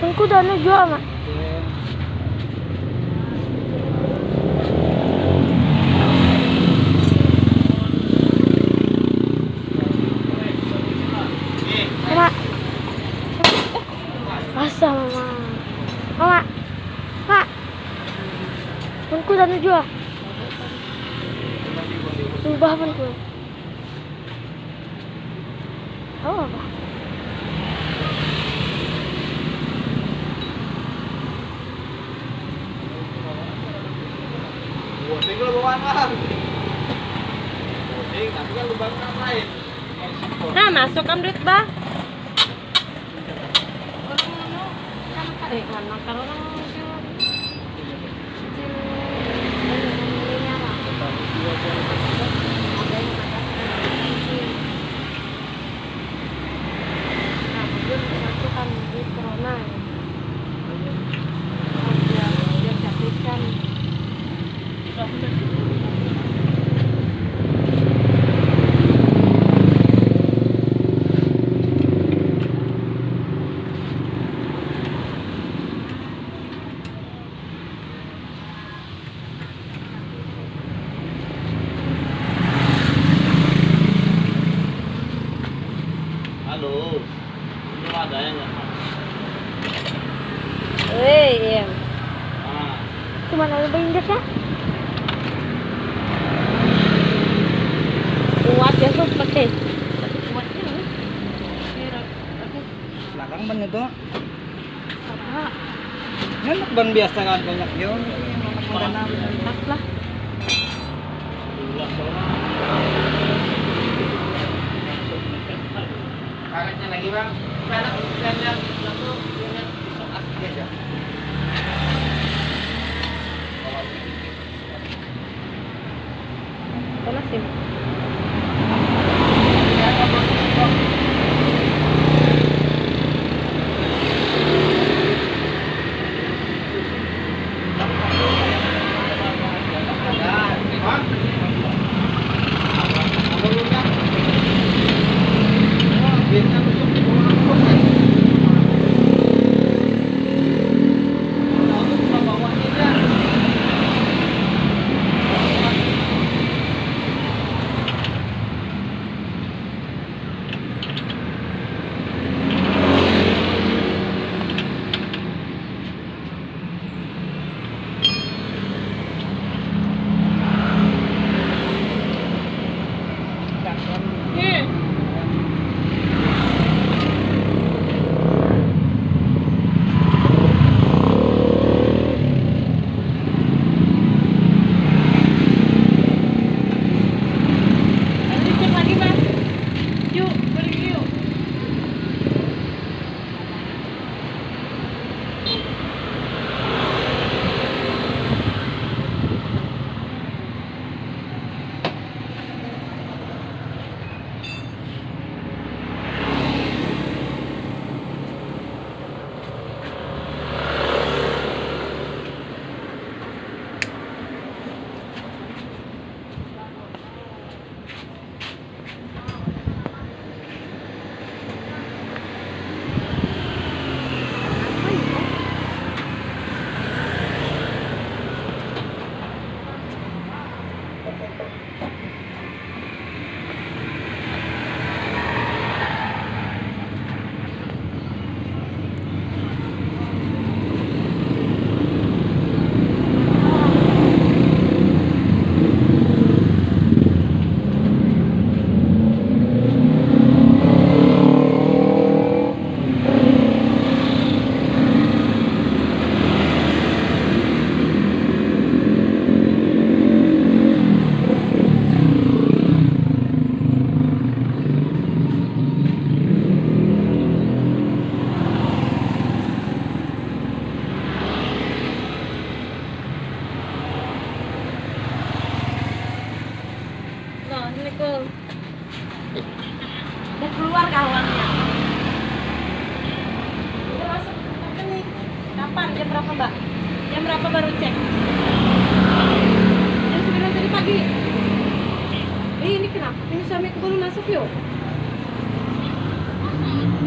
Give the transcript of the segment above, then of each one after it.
Aku udah jual, Mak. Mak. Masa, Mama. Mama. Mak. Aku udah jual. Ubah pun tuh. Oh, apa? Tinggal bawaan lah. Nanti kan lubang lain. Nah, masuk kan duit, Bah. Kalau masukkan di corona ya. Biar jadikan. Halo. Itu ada yang nggak? Iya. Ah. Cuma ada injek ya? Kuat ya tuh pakai. Kuatnya nih. Belakang ban itu. Sama. Ini ban biasa kan banyak dia. Pas lah. Karetnya lagi bang. Karetnya langsung besok asli aja. Panas ya. Udah keluar kawannya. Udah masuk apa nih? Kapan? Jam berapa, Mbak? Jam berapa baru cek? Jam 9 tadi pagi. Ini kenapa? Ini suamiku baru masuk yuk.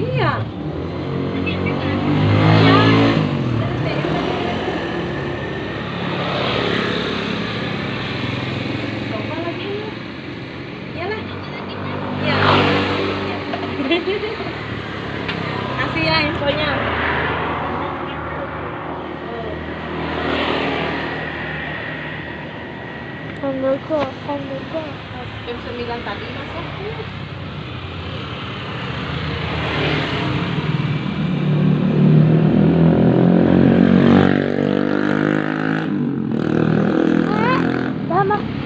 Iya. Ya. soalnya. Handleku. Jam 9 tadi masuk. Lama.